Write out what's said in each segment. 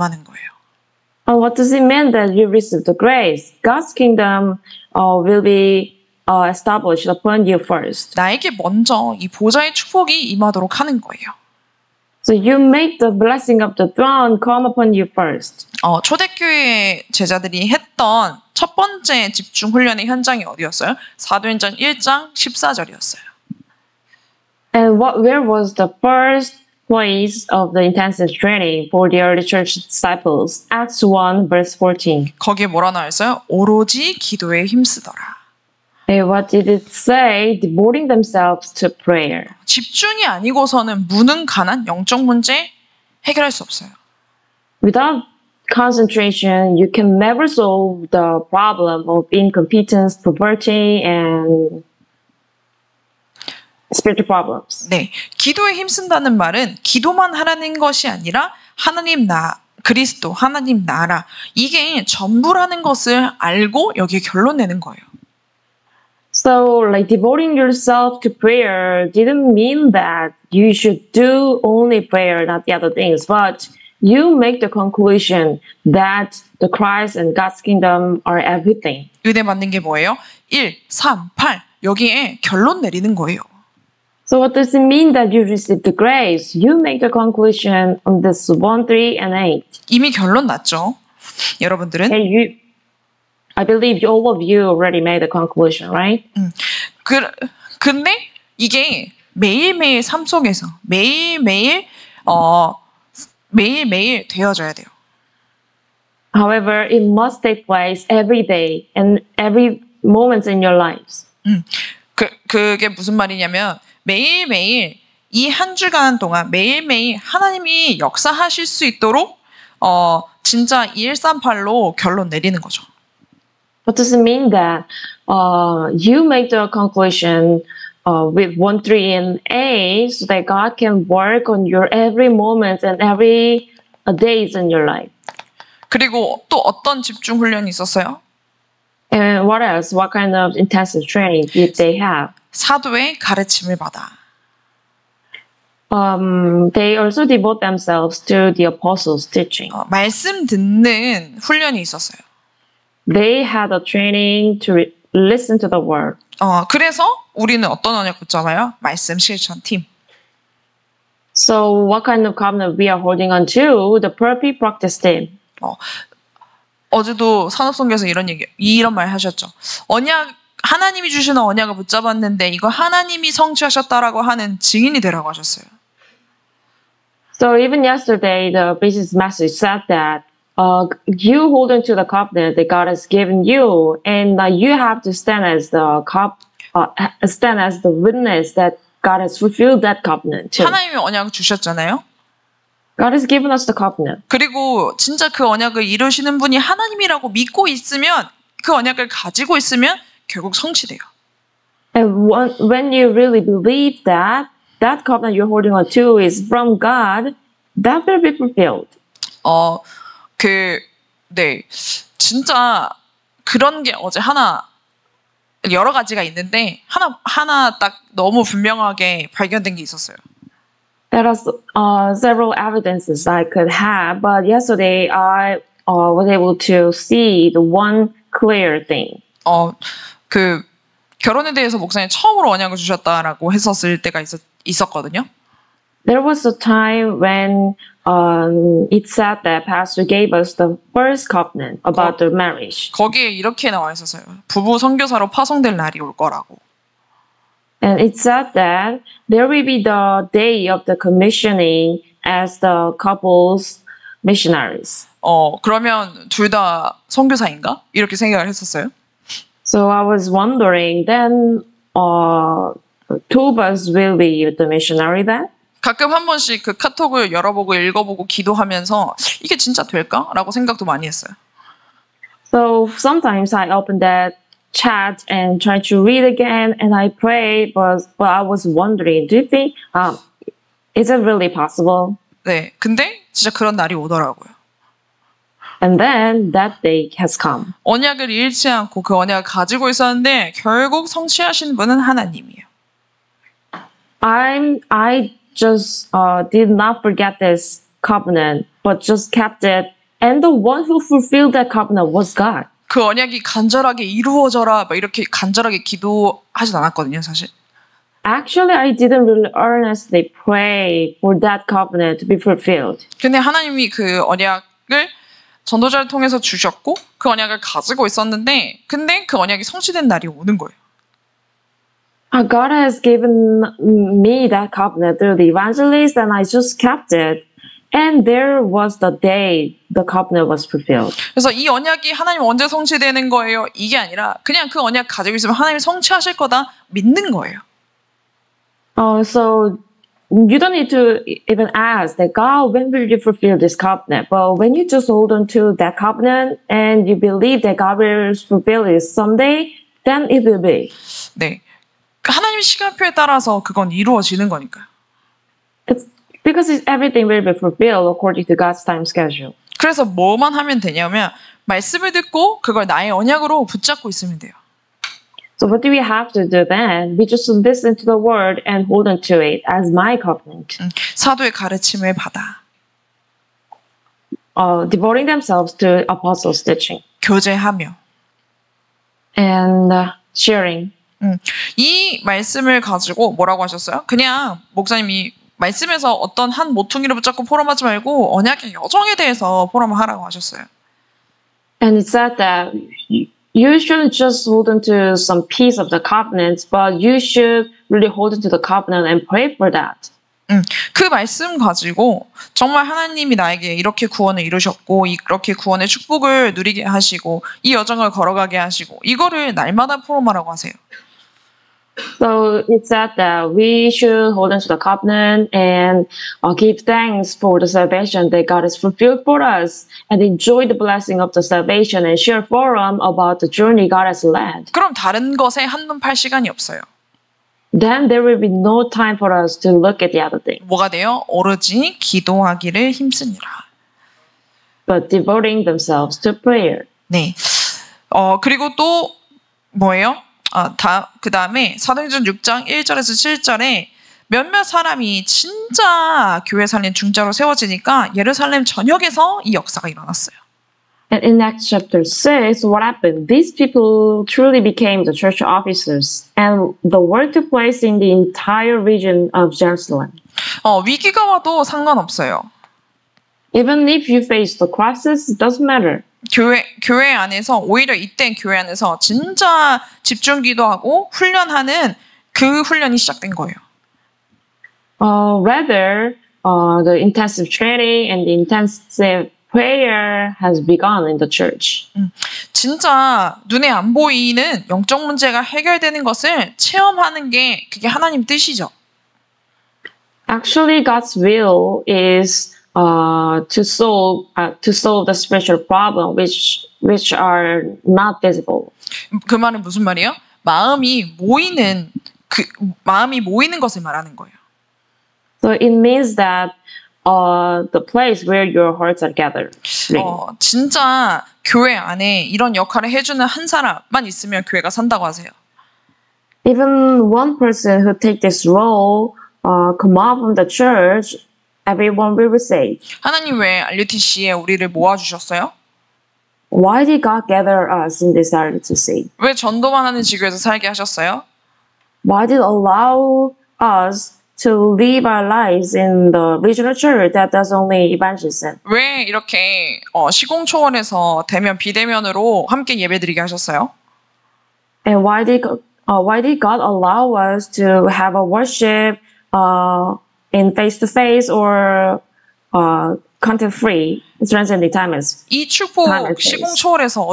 임하는 거예요. What does it mean that you receive the grace? God's kingdom will be established upon you first. 나에게 먼저 이 보좌의 축복이 임하도록 하는 거예요. So you make the blessing of the throne come upon you first. 초대교회 제자들이 했던 첫 번째 집중 훈련의 현장이 어디였어요? 사도행전 1장 14절이었어요. And where was the first place of the intensive training for the early church disciples? Acts 1 verse 14. 거기에 뭐라 나와 있어요? 오로지 기도에 힘쓰더라. And what did it say? Devoting themselves to prayer. 집중이 아니고서는 무능가난 영적 문제 해결할 수 없어요. Without concentration, you can never solve the problem of incompetence, poverty, and spiritual problems. 네, 기도에 힘쓴다는 말은 기도만 하라는 것이 아니라 하나님 그리스도, 하나님 나라 이게 전부라는 것을 알고 여기에 결론 내는 거예요. So, like devoting yourself to prayer didn't mean that you should do only prayer, not the other things, but you make the conclusion that the Christ and God's kingdom are everything. 은혜 받는 게 뭐예요? 1, 3, 8 여기에 결론 내리는 거예요. So what does it mean that you receive the grace? You make the conclusion on this 1, 3, and 8. 이미 결론 났죠. 여러분들은 And I believe all of you already made the conclusion, right? 근데 이게 매일매일 삶 속에서 매일매일 되어져야 돼요. However, it must take place every day and every moment in your lives. 그게 무슨 말이냐면 매일매일 이 한 주간 동안 매일매일 하나님이 역사하실 수 있도록 진짜 2138로 결론 내리는 거죠. What does it mean that you make the conclusion with 1, 3, and 8 so that God can work on your every moment and every days in your life? 그리고 또 어떤 집중 훈련이 있었어요? And what else? What kind of intensive training did they have? 사도의 가르침을 받아. They also devote themselves to the apostles' teaching. 말씀 듣는 훈련이 있었어요. They had a training to listen to the word. 그래서 우리는 어떤 언약 붙잡아요? 말씀 실천 팀. So what kind of covenant we are holding on to? The perfect practice team. 어제도 산업선교에서 이런 말 하셨죠. 하나님이 주시는 언약을 붙잡았는데 이거 하나님이 성취하셨다라고 하는 증인이 되라고 하셨어요. So even yesterday, the business message said that you hold on to the covenant that God has given you, and you have to stand as the witness that God has fulfilled that covenant too. 하나님이 언약을 주셨잖아요. God has given us the covenant. 그리고 진짜 그 언약을 이루시는 분이 하나님이라고 믿고 있으면 그 언약을 가지고 있으면 결국 성취돼요. And when you really believe that that covenant you're holding on to is from God, that will be fulfilled. 네, 진짜 그런 게 어제 여러 가지가 있는데 하나 딱 너무 분명하게 발견된 게 있었어요. There are several evidences I could have, but yesterday I was able to see the one clear thing. 결혼에 대해서 목사님 처음으로 언약을 주셨다라고 했었을 때가 있었거든요. There was a time when it said that pastor gave us the first covenant about the marriage. 거기에 이렇게 나와 있었어요. 부부 선교사로 파송될 날이 올 거라고. And it said that there will be the day of the commissioning as the couple's missionaries. 그러면 둘 다 선교사인가? 이렇게 생각을 했었어요. So I was wondering, then two of us will be the missionary then? 가끔 한 번씩 그 카톡을 열어보고 읽어보고 기도하면서 이게 진짜 될까? 라고 생각도 많이 했어요. So sometimes I open that chat and try to read again and I pray, but I was wondering, do you think, is it really possible? 네, 근데 진짜 그런 날이 오더라고요. And then that day has come. 언약을 잃지 않고 그 언약을 가지고 있었는데 결국 성취하신 분은 하나님이에요. I just did not forget this covenant, but just kept it. And the one who fulfilled that covenant was God. 그 언약이 간절하게 이루어져라 막 이렇게 간절하게 기도하진 않았거든요, 사실. Actually, I didn't really earnestly pray for that covenant to be fulfilled. 근데 하나님이 그 언약을 전도자를 통해서 주셨고 그 언약을 가지고 있었는데 근데 그 언약이 성취된 날이 오는 거예요. God has given me that covenant through the evangelist, and I just kept it. And there was the day the covenant was fulfilled. 그래서 이 언약이 하나님 언제 성취되는 거예요? 이게 아니라 그냥 그 언약 가지고 있으면 하나님이 성취하실 거다 믿는 거예요. So you don't need to even ask that God, when will you fulfill this covenant? But when you just hold on to that covenant and you believe that God will fulfill it someday, then it will be. 네, 하나님 시간표에 따라서 그건 이루어지는 거니까요. It's because everything will be fulfilled according to God's time schedule. 그래서 뭐만 하면 되냐면 말씀을 듣고 그걸 나의 언약으로 붙잡고 있으면 돼요. So what do we have to do then? We just listen to the word and hold on to it as my covenant. 사도의 가르침을 받아. Devoting themselves to apostles' teaching. 교제하며. And sharing. 이 말씀을 가지고 뭐라고 하셨어요? 그냥 목사님이 말씀에서 어떤 한 모퉁이를 붙잡고 포럼하지 말고 언약의 여정에 대해서 포럼을 하라고 하셨어요. And it said that you shouldn't just hold on to some piece of the covenants, but you should really hold on to the covenant and pray for that. 그 말씀 가지고 정말 하나님이 나에게 이렇게 구원을 이루셨고 이렇게 구원의 축복을 누리게 하시고 이 여정을 걸어가게 하시고 이거를 날마다 포럼하라고 하세요. So it said that we should hold on to the covenant and give thanks for the salvation that God has fulfilled for us and enjoy the blessing of the salvation and share forum about the journey God has led. 그럼 다른 것에 한눈 팔 시간이 없어요. Then there will be no time for us to look at the other thing. 뭐가 돼요? 오로지 기도하기를 힘쓰니라. But devoting themselves to prayer. 네. 그리고 또 뭐예요? 그 다음에 사도행전 6장 1절에서 7절에 몇몇 사람이 진짜 교회 살린 중자로 세워지니까 예루살렘 전역에서 이 역사가 일어났어요. And in Acts chapter 6, what happened? These people truly became the church officers, and the work took place in the entire region of Jerusalem. 위기가 와도 상관없어요. Even if you face the crisis, it doesn't matter. 교회 안에서 오히려 이때 교회 안에서 진짜 집중 기도하고 훈련하는 그 훈련이 시작된 거예요. Rather, the intensive training and the intensive prayer has begun in the church. 진짜 눈에 안 보이는 영적 문제가 해결되는 것을 체험하는 게 그게 하나님 뜻이죠. Actually, God's will is to solve the spiritual problem which are not visible. 그 말은 무슨 말이에요? 마음이 모이는 것을 말하는 거예요. So it means that the place where your hearts are gathered. 진짜 교회 안에 이런 역할을 해주는 한 사람만 있으면 교회가 산다고 하세요. Even one person who take this role come up from the church, everyone will be saved. 하나님 왜 RUTC에 우리를 모아주셨어요? Why did God gather us in this RUTC? 왜 전도만 하는 지교에서 살게 하셨어요? Why did allow us to live our lives in the regional church that does only evangelism? 왜 이렇게 시공초월에서 대면 비대면으로 함께 예배드리게 하셨어요? And why did God allow us to have a worship in face-to-face or content-free, transcending times? 이 축복 시공초월에서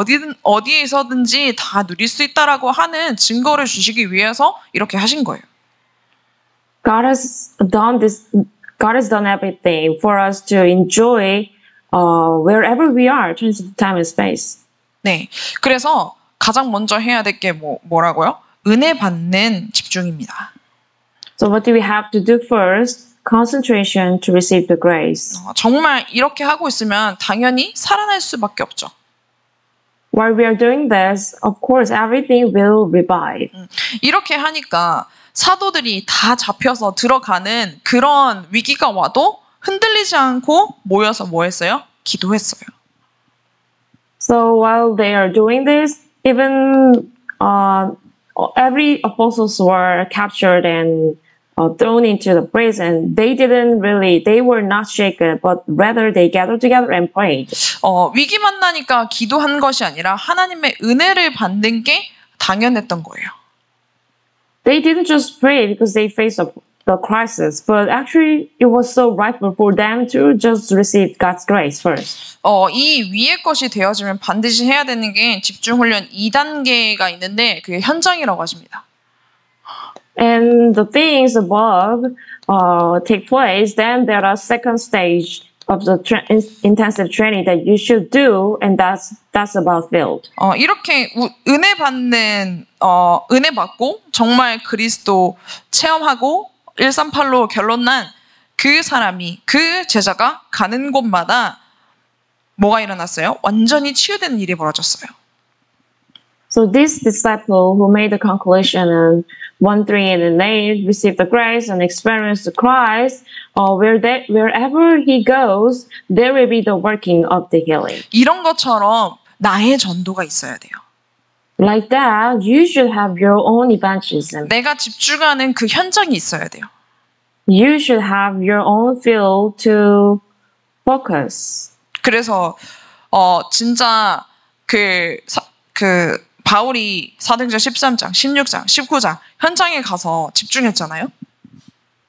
어디에서든지 다 누릴 수 있다라고 하는 증거를 주시기 위해서 이렇게 하신 거예요. God has done this. God has done everything for us to enjoy wherever we are, transcending time and space. 네, 그래서 가장 먼저 해야 될 게 뭐라고요? 은혜 받는 집중입니다. So what do we have to do first? Concentration to receive the grace. 정말 이렇게 하고 있으면 당연히 살아날 수밖에 없죠. While we are doing this, of course, everything will revive. 이렇게 하니까 사도들이 다 잡혀서 들어가는 그런 위기가 와도 흔들리지 않고 모여서 뭐 했어요? 기도했어요. So while they are doing this, even every apostles were captured and thrown into the prison. They were not shaken, but rather they gathered together and prayed. 위기 만나니까 기도한 것이 아니라 하나님의 은혜를 받는 게 당연했던 거예요. They didn't just pray because they faced the crisis, but actually it was so rightful for them to just receive God's grace first. 이 위의 것이 되어지면 반드시 해야 되는 게 집중훈련 2단계가 있는데 그게 현장이라고 하십니다. And the things above take place, then there are second stage of the intensive training that you should do, and that's about field. 이렇게 은혜 받는 은혜 받고 정말 그리스도 체험하고 138로 결론난 그 사람이 그 제자가 가는 곳마다 뭐가 일어났어요? 완전히 치유되는 일이 벌어졌어요. So this disciple who made the conclusion in 1, 3, and 8 received the grace and experienced the Christ. Wherever he goes, there will be the working of the healing. 이런 것처럼 나의 전도가 있어야 돼요. Like that, you should have your own evangelism. 내가 집중하는 그 현장이 있어야 돼요. You should have your own field to focus. 그래서 진짜 그 바울이 사도행전 13장, 16장, 19장 현장에 가서 집중했잖아요.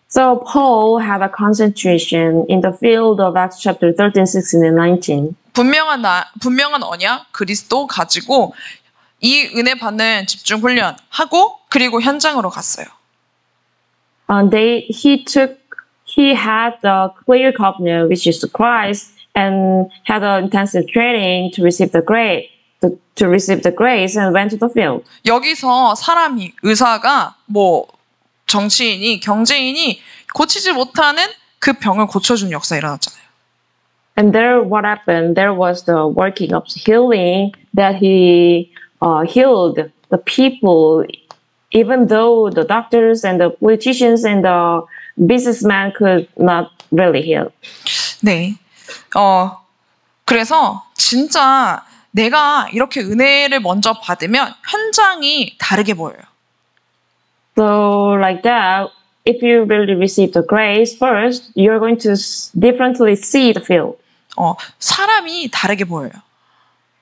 So Paul had a concentration in the field of Acts chapter 13, 16, and 19. 분명한 언약 그리스도 가지고 이 은혜 받는 집중 훈련 하고 그리고 현장으로 갔어요. He had the clear covenant, which is Christ, and had an intensive training to receive the grace. To receive the grace and went to the field. 여기서 사람이 의사가 정치인이 경제인이 고치지 못하는 그 병을 고쳐준 역사 일어났잖아요. And there, what happened? There was the working of healing that he healed the people, even though the doctors and the politicians and the businessmen could not really heal. 네, 그래서 진짜 내가 이렇게 은혜를 먼저 받으면 현장이 다르게 보여요. So like that, if you really receive the grace first, you're going to differently see the field. 사람이 다르게 보여요.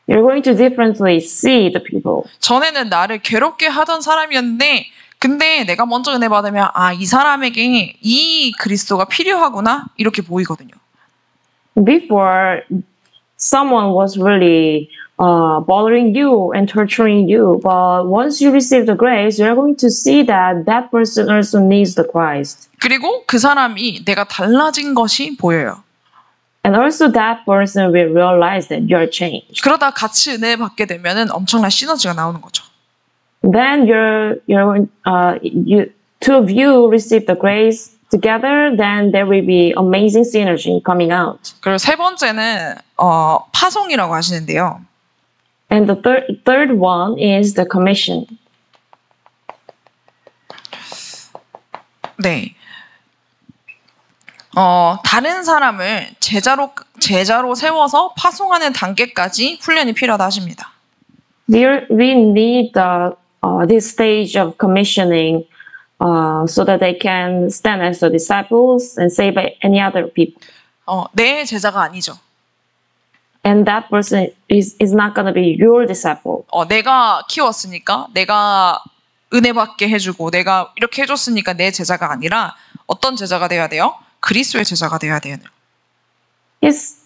You're going to differently see the people. 전에는 나를 괴롭게 하던 사람이었는데 근데 내가 먼저 은혜 받으면 이 사람에게 이 그리스도가 필요하구나 이렇게 보이거든요. Before, someone was really bothering you and torturing you. But once you receive the grace, you're going to see that that person also needs the Christ. 그리고 그 사람이 내가 달라진 것이 보여요. And also that person will realize that you're changed. 그러다 같이 은혜 받게 되면은 엄청난 시너지가 나오는 거죠. Then two of you receive the grace together, then there will be amazing synergy coming out. 그리고 세 번째는 파송이라고 하시는데요. And the third one is the commission. 네. 다른 사람을 제자로 세워서 파송하는 단계까지 훈련이 필요하다 하십니다. We need this stage of commissioning so that they can stand as the disciples and save any other people. 내 제자가 아니죠. And that person is not going to be your disciple. 내가 키웠으니까, 내가 은혜 받게 해주고, 내가 이렇게 해줬으니까 내 제자가 아니라 어떤 제자가 되어야 돼요? 그리스도의 제자가 되어야 돼요. He's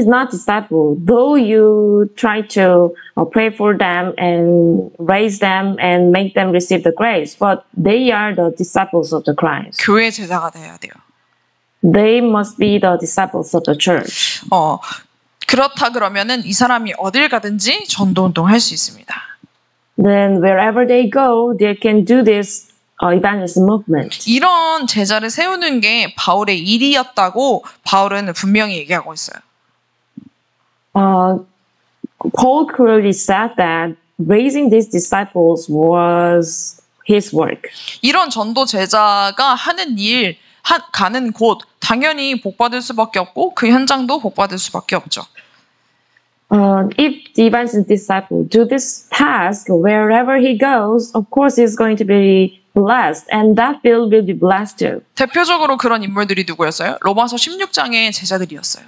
not disciple. Though you try to pray for them and raise them and make them receive the grace, but they are the disciples of the Christ. 교회 제자가 되어야 돼요. They must be the disciples of the church. 그렇다 그러면은 이 사람이 어딜 가든지 전도 운동할 수 있습니다. Then wherever they go, they can do this evangelism movement. 이런 제자를 세우는 게 바울의 일이었다고 바울은 분명히 얘기하고 있어요. Paul clearly said that raising these disciples was his work. 이런 전도 제자가 하는 일 가는 곳 당연히 복받을 수밖에 없고 그 현장도 복받을 수밖에 없죠. If the evangelist disciple do this task wherever he goes, of course he's going to be blessed, and that field will be blessed too. 대표적으로 그런 인물들이 누구였어요? 로마서 16장의 제자들이었어요.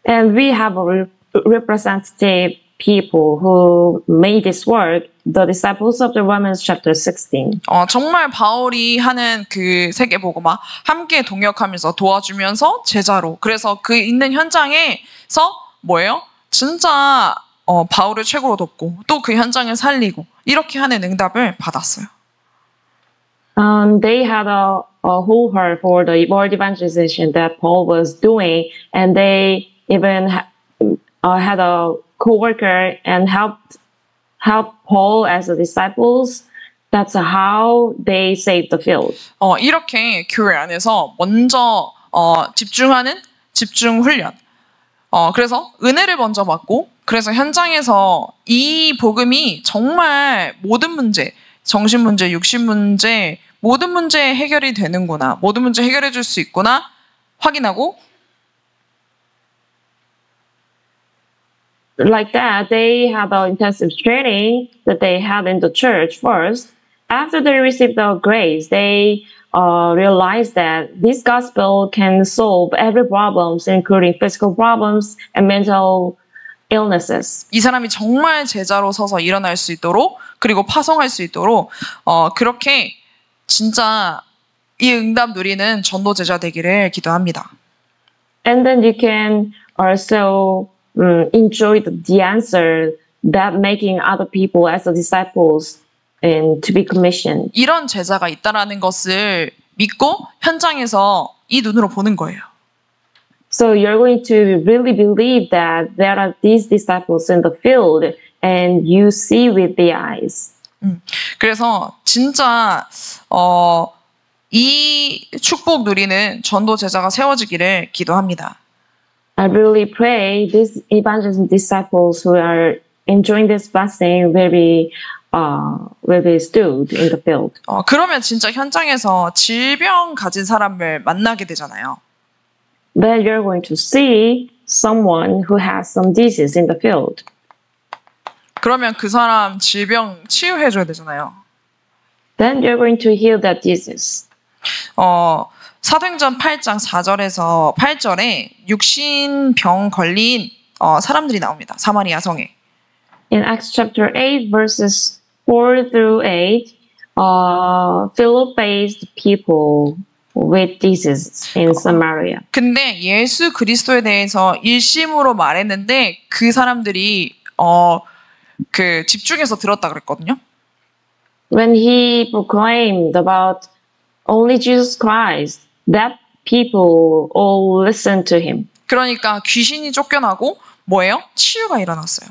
And we have a representative people who made this work, the disciples of the Romans chapter 16. 정말 바울이 하는 그 세계복음화 함께 동역하면서 도와주면서 제자로 그래서 그 있는 현장에서 뭐예요? 진짜 바울을 최고로 돕고 또 그 현장을 살리고 이렇게 하는 응답을 받았어요. They had a whole heart for the world evangelization that Paul was doing, and they even had a co-worker and helped Paul as the disciples. That's how they saved the field. 이렇게 교회 안에서 먼저 집중하는 집중 훈련. 그래서 은혜를 먼저 받고 그래서 현장에서 이 복음이 정말 모든 문제, 정신 문제, 육신 문제, 모든 문제 해결이 되는구나. 모든 문제 해결해 줄 수 있구나. 확인하고 like that, they had an intensive training that they had in the church first. After they received the grace, they realized that this gospel can solve every problem, including physical problems and mental illnesses. 이 사람이 정말 제자로 서서 일어날 수 있도록 그리고 파송할 수 있도록 그렇게 진짜 이 응답 누리는 전도 제자 되기를 기도합니다. And then you can also enjoy the answer that making other people as the disciples and to be commissioned. 이런 제자가 있다라는 것을 믿고 현장에서 이 눈으로 보는 거예요. So you're going to really believe that there are these disciples in the field and you see with the eyes. 그래서 진짜 이 축복 누리는 전도 제자가 세워지기를 기도합니다. I really pray these evangelism disciples who are enjoying this blessing will be stood in the field. 그러면 진짜 현장에서 질병 가진 사람을 만나게 되잖아요. Then you're going to see someone who has some disease in the field. 그러면 그 사람 질병 치유해줘야 되잖아요. Then you're going to heal that disease. 사도행전 8장 4절에서 8절에 육신병 걸린 사람들이 나옵니다. 사마리아 성에. In Acts chapter 8 verses 4 through 8, Philip faced people with diseases in Samaria. 근데 예수 그리스도에 대해서 일심으로 말했는데 그 사람들이 그 집중해서 들었다 그랬거든요. When he proclaimed about only Jesus Christ, that people all listened to him. 그러니까 귀신이 쫓겨나고 뭐예요? 치유가 일어났어요.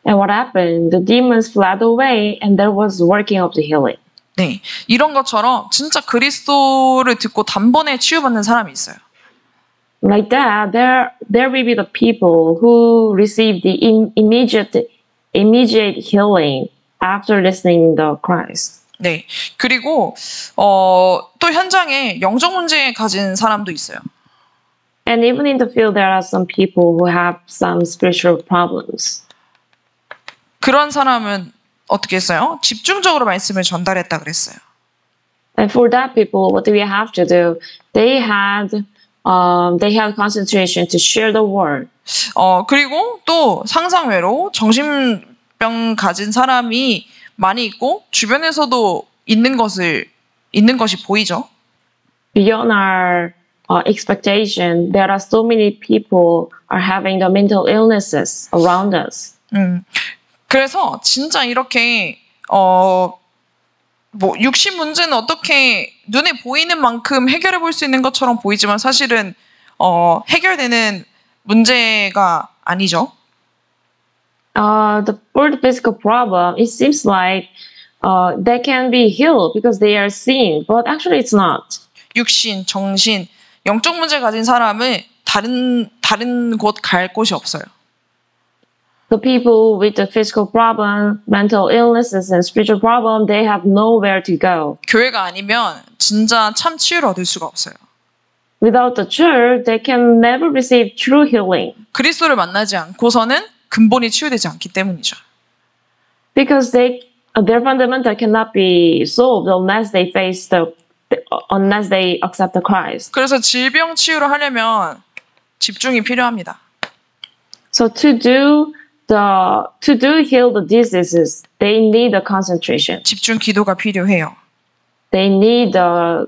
And what happened? The demons fled away and there was working of the healing. 네, 이런 것처럼 진짜 그리스도를 듣고 단번에 치유받는 사람이 있어요. Like that, there will be the people who receive the immediate healing after listening to Christ. 네, 그리고 또 현장에 영적 문제 가진 사람도 있어요. And even in the field, there are some people who have some spiritual problems. 그런 사람은 어떻게 했어요? 집중적으로 말씀을 전달했다 그랬어요. And for that people, what do we have to do? They had concentration to share the word. 그리고 또 상상외로 정신병 가진 사람이 많이 있고 주변에서도 있는 것이 보이죠. Beyond our expectation, there are so many people are having the mental illnesses around us. 그래서 진짜 이렇게 뭐 육신 문제는 어떻게 눈에 보이는 만큼 해결해 볼 수 있는 것처럼 보이지만 사실은 해결되는 문제가 아니죠. For the physical problem, it seems like they can be healed because they are seen, but actually it's not. 육신, 정신, 영적 문제 가진 사람은 다른 곳 갈 곳이 없어요. the people with the physical problem, mental illnesses, and spiritual problem, they have nowhere to go. 교회가 아니면 진짜 참 치유를 얻을 수가 없어요. Without the church, they can never receive true healing 그리스도를 만나지 않고서는 근본이 치유되지 않기 때문이죠. because their fundamental cannot be solved unless they unless they accept the Christ. 그래서 질병 치유를 하려면 집중이 필요합니다. So to heal the diseases, they need the concentration. 집중 기도가 필요해요. They need the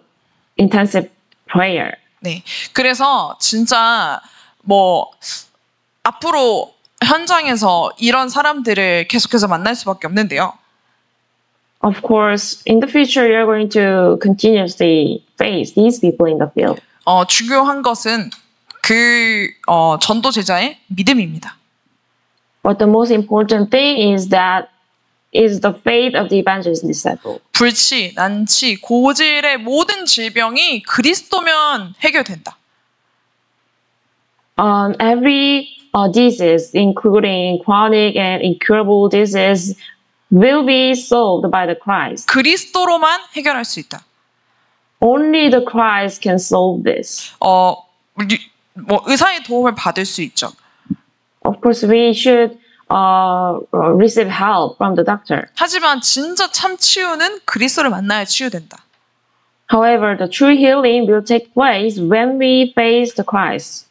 intensive prayer. 네. 그래서 진짜 앞으로 현장에서 이런 사람들을 계속해서 만날 수밖에 없는데요. Of course, in the future, you're going to continuously face these people in the field. 중요한 것은 전도 제자의 믿음입니다. But the most important thing is the faith of the evangelist disciple. 불치, 난치, 고질의 모든 질병이 그리스도면 해결된다. Every disease, including chronic and incurable disease, will be solved by the Christ. 그리스도로만 해결할 수 있다. Only the Christ can solve this. 의사의 도움을 받을 수 있죠. Of course, we should receive help from the doctor. 하지만 진짜 참 치유는 그리스도를 만나야 치유된다. However, the true healing will take place when we face the Christ.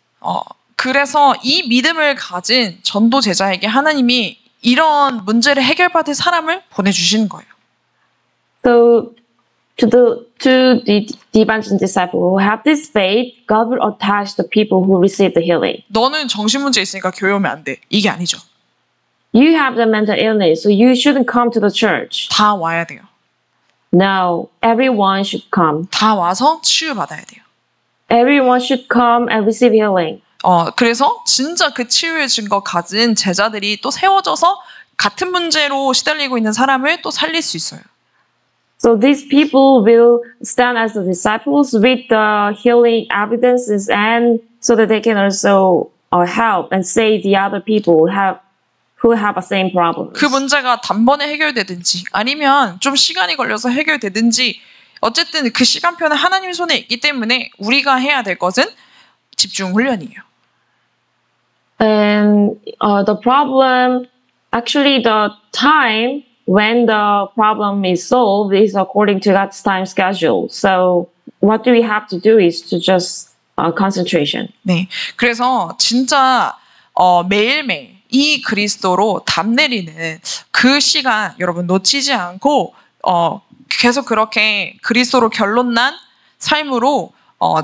그래서 이 믿음을 가진 전도 제자에게 하나님이 이런 문제를 해결받을 사람을 보내주시는 거예요. So, to the evangelist disciple who have this faith, God will attach the people who receive the healing. 너는 정신 문제 있으니까 교회 오면 안 돼. 이게 아니죠. You have the mental illness, so you shouldn't come to the church. 다 와야 돼요. No, everyone should come. 다 와서 치유받아야 돼요. Everyone should come and receive healing. 그래서 진짜 그 치유의 증거 가진 제자들이 또 세워져서 같은 문제로 시달리고 있는 사람을 또 살릴 수 있어요. So these people will stand as the disciples with the healing evidences, and so that they can also help and save the other people who have the same problems. 그 문제가 단번에 해결되든지 아니면 좀 시간이 걸려서 해결되든지 어쨌든 그 시간표는 하나님 손에 있기 때문에 우리가 해야 될 것은 집중 훈련이에요. And the problem, actually the time when the problem is solved is according to God's time schedule. So what do we have to do is to just concentration. 네, 그래서 진짜 매일매일 이 그리스도로 답 내리는 그 시간 여러분 놓치지 않고 계속 그렇게 그리스도로 결론난 삶으로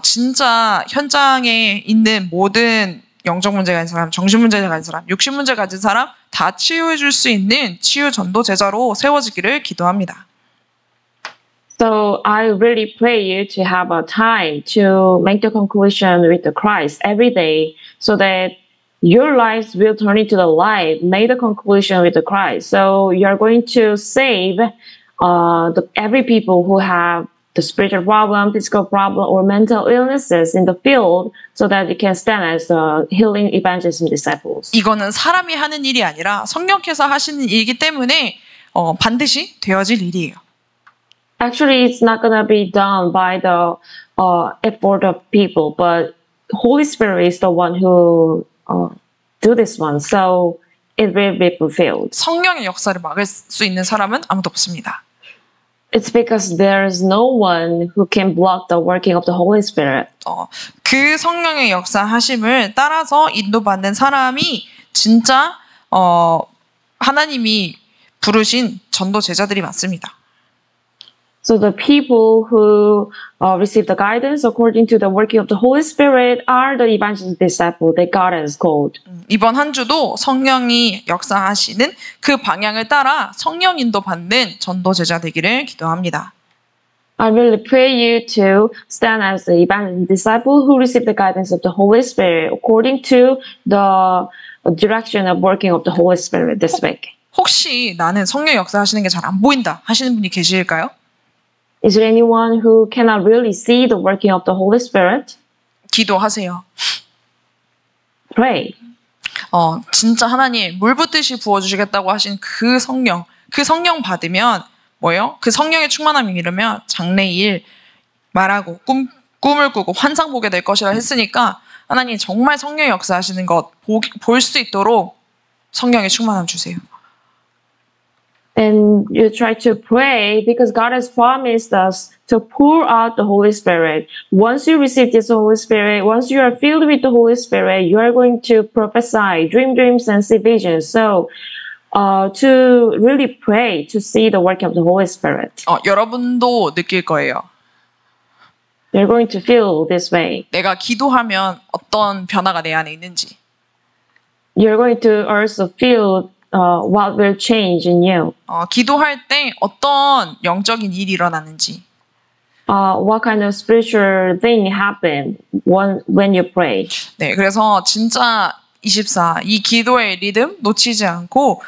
진짜 현장에 있는 모든 영적 문제 가진 사람, 정신 문제 가진 사람, 육신 문제 가진 사람 다 치유해 줄 수 있는 치유 전도 제자로 세워지기를 기도합니다. So I really pray you to have a time to make the conclusion with the Christ every day, so that your lives will turn into the light. Make the conclusion with the Christ. So you are going to save every people who have the spiritual problem, physical problem, or mental illnesses in the field, so that you can stand as the healing evangelism disciples. 이거는 사람이 하는 일이 아니라 성령께서 하시는 일이기 때문에 반드시 되어질 일이에요. Actually, it's not going to be done by the effort of people, but Holy Spirit is the one who do this one. So it will be fulfilled. 성령의 역사를 막을 수 있는 사람은 아무도 없습니다. It's because there is no one who can block the working of the Holy Spirit. 그 성령의 역사하심을 따라서 인도받는 사람이 진짜 하나님이 부르신 전도 제자들이 맞습니다. So the people who receive the guidance according to the working of the Holy Spirit are the evangelist disciple that God has called. 이번 한 주도 성령이 역사하시는 그 방향을 따라 성령 인도 받는 전도 제자 되기를 기도합니다. I really pray you to stand as the evangelist disciple who receive the guidance of the Holy Spirit according to the direction of working of the Holy Spirit this week. 혹시 나는 성령 역사하시는 게 잘 안 보인다 하시는 분이 계실까요? Is there anyone who cannot really see the working of the Holy Spirit? 기도하세요. Pray. 진짜 하나님 물 붓듯이 부어주시겠다고 하신 그 성령 받으면 뭐예요? 그 성령의 충만함이 이르면 장래일 말하고 꿈을 꾸고 환상 보게 될 것이라 했으니까 하나님 정말 성령의 역사하시는 것 볼 수 있도록 성령의 충만함 주세요. And you try to pray because God has promised us to pour out the Holy Spirit. Once you receive this Holy Spirit, once you are filled with the Holy Spirit, you are going to prophesy, dream dreams, and see visions. So, to really pray to see the work of the Holy Spirit. 여러분도 느낄 거예요. You're going to feel this way. 내가 기도하면 어떤 변화가 내 안에 있는지. You're going to also feel what will change in you. 기도할 때 어떤 영적인 일이 일어나는지. What kind of spiritual thing happen when you pray. 네, 그래서 진짜 24 이 기도의 리듬 놓치지 않고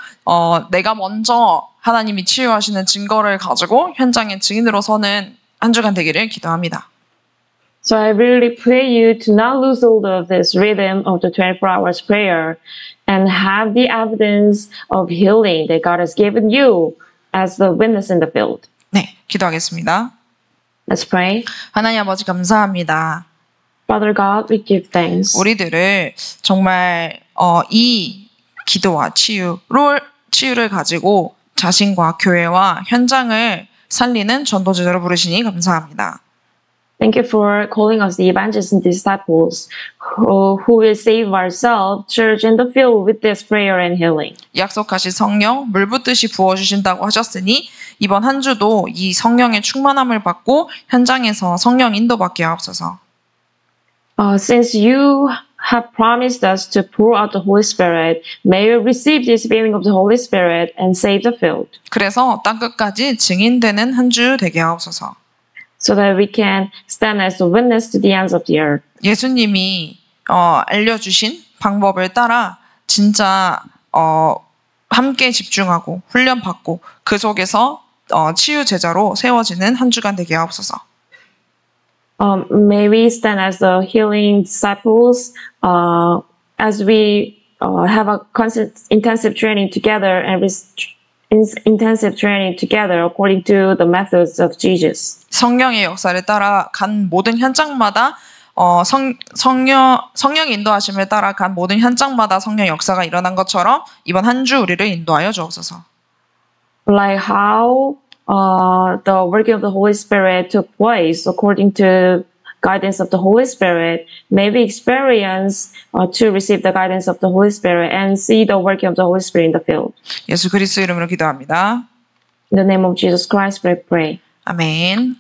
내가 먼저 하나님이 치유하시는 증거를 가지고 현장의 증인으로 서는 한 주간 되기를 기도합니다. So I really pray you to not lose hold of this rhythm of the 24 hours prayer and have the evidence of healing that God has given you as the witness in the field. 네, 기도하겠습니다. Let's pray. 하나님 아버지 감사합니다. Father God, we give thanks. 우리들을 정말 이 기도와 치유를 가지고 자신과 교회와 현장을 살리는 전도제자로 부르시니 감사합니다. Thank you for calling us the evangelists and disciples who will save ourselves, church, and the field with this prayer and healing. 약속하신 성령 물 붓듯이 부어주신다고 하셨으니 이번 한 주도 이 성령의 충만함을 받고 현장에서 성령 인도받게 하옵소서. Since you have promised us to pour out the Holy Spirit, may we receive this filling of the Holy Spirit and save the field. 그래서 땅끝까지 증인되는 한 주 되게 하옵소서. So that we can stand as a witness to the ends of the earth. 예수님이 알려주신 방법을 따라 진짜 함께 집중하고 훈련받고 그 속에서 치유 제자로 세워지는 한 주간 되게 하옵소서. May we stand as the healing disciples as we have a constant intensive training together and intensive training together according to the methods of Jesus. 성령의 역사를 따라 간 모든 현장마다 성령 인도하심을 따라 간 모든 현장마다 성령 역사가 일어난 것처럼 이번 한 주 우리를 인도하여 주옵소서. Like how the working of the Holy Spirit took place according to guidance of the Holy Spirit, may we experience to receive the guidance of the Holy Spirit and see the working of the Holy Spirit in the field. 예수 그리스도 이름으로 기도합니다. In the name of Jesus Christ, we pray. 아멘.